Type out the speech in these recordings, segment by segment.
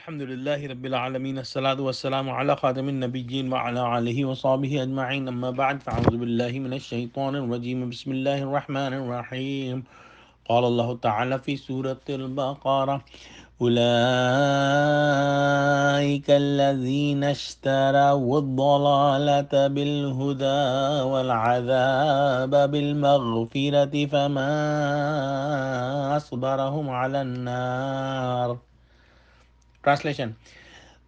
Alhamdulillahi Rabbil Alameen. As-salatu was-salamu ala khatamin nabiyyin wa ala alihi wa sahbihi ajma'in. Amma ba'd. Fa'udhu billahi minash shaitanir rajeem. Bismillahir rahmanir rahim. قال الله تعالى في سورة البقرة أولئك الذين اشتروا الضلالة بالهدى والعذاب بالمغفرة فما أصبرهم على النار. Translation: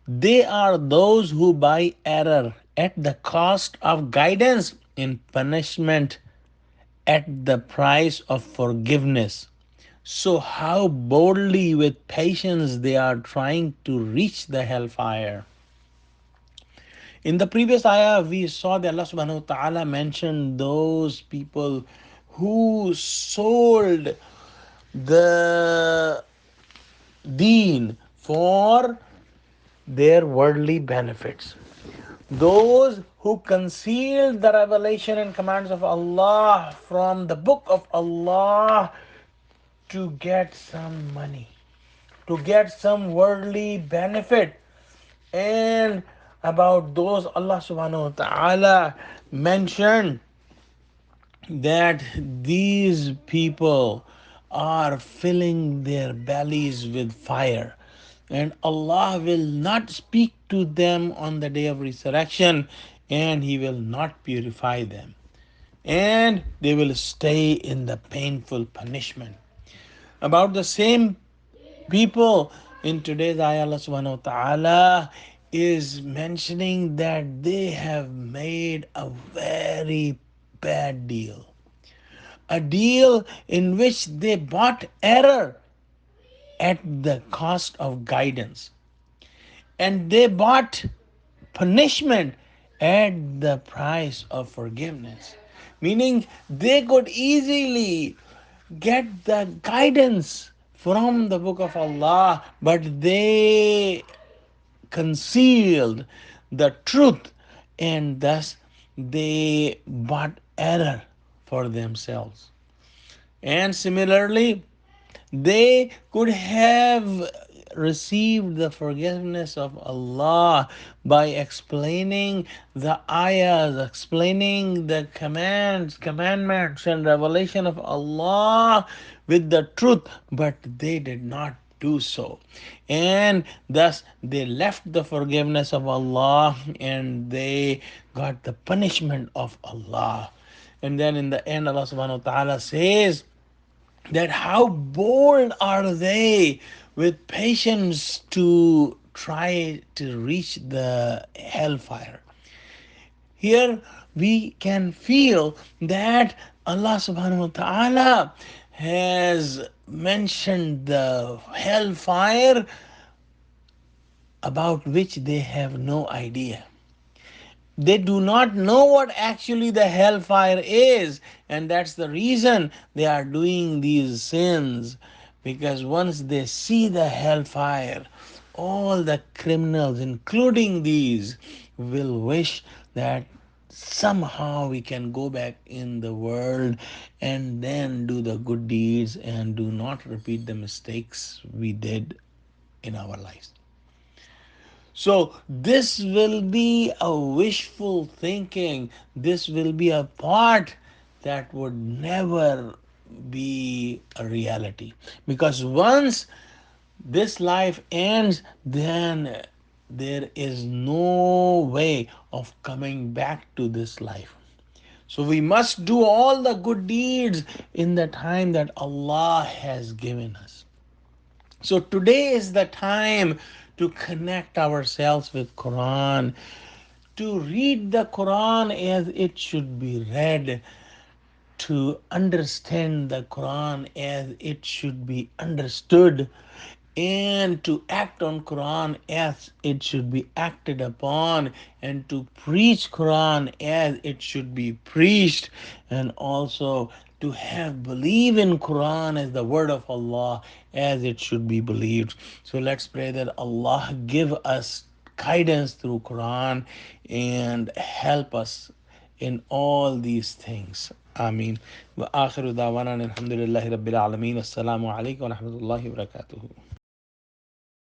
They are those who buy error at the cost of guidance in punishment at the price of forgiveness. So, how boldly with patience they are trying to reach the hellfire. In the previous ayah, we saw that Allah subhanahu wa ta'ala mentioned those people who sold the deen for their worldly benefits. Those who concealed the revelation and commands of Allah from the book of Allah to get some money, to get some worldly benefit. And about those, Allah subhanahu wa ta'ala mentioned that these people are filling their bellies with fire, and Allah will not speak to them on the day of resurrection, and He will not purify them, and they will stay in the painful punishment. About the same people in today's ayah, Allah subhanahu wa ta'ala is mentioning that they have made a very bad deal, a deal in which they bought error at the cost of guidance, and they bought punishment at the price of forgiveness. Meaning, they could easily get the guidance from the book of Allah, but they concealed the truth, and thus they bought error for themselves. And similarly, they could have received the forgiveness of Allah by explaining the ayahs, explaining the commandments, and revelation of Allah with the truth, but they did not do so. And thus they left the forgiveness of Allah and they got the punishment of Allah. And then in the end, Allah subhanahu wa ta'ala says, that how bold are they with patience to try to reach the hellfire. Here we can feel that Allah subhanahu wa ta'ala has mentioned the hellfire about which they have no idea. They do not know what actually the hellfire is, and that's the reason they are doing these sins. Because once they see the hellfire, all the criminals, including these, will wish that somehow we can go back in the world and then do the good deeds and do not repeat the mistakes we did in our lives. So, this will be a wishful thinking. This will be a part that would never be a reality. Because once this life ends, then there is no way of coming back to this life. So, we must do all the good deeds in the time that Allah has given us. So today is the time to connect ourselves with Quran, to read the Quran as it should be read, to understand the Quran as it should be understood, and to act on Quran as it should be acted upon, and to preach Quran as it should be preached, and also to have believe in Quran as the word of Allah as it should be believed. So let's pray that Allah give us guidance through Quran and help us in all these things. Ameen. Wa akhiru da'wana alhamdulillahi rabbil alameen. Assalamu alaikum wa rahmatullahi wa barakatuhu.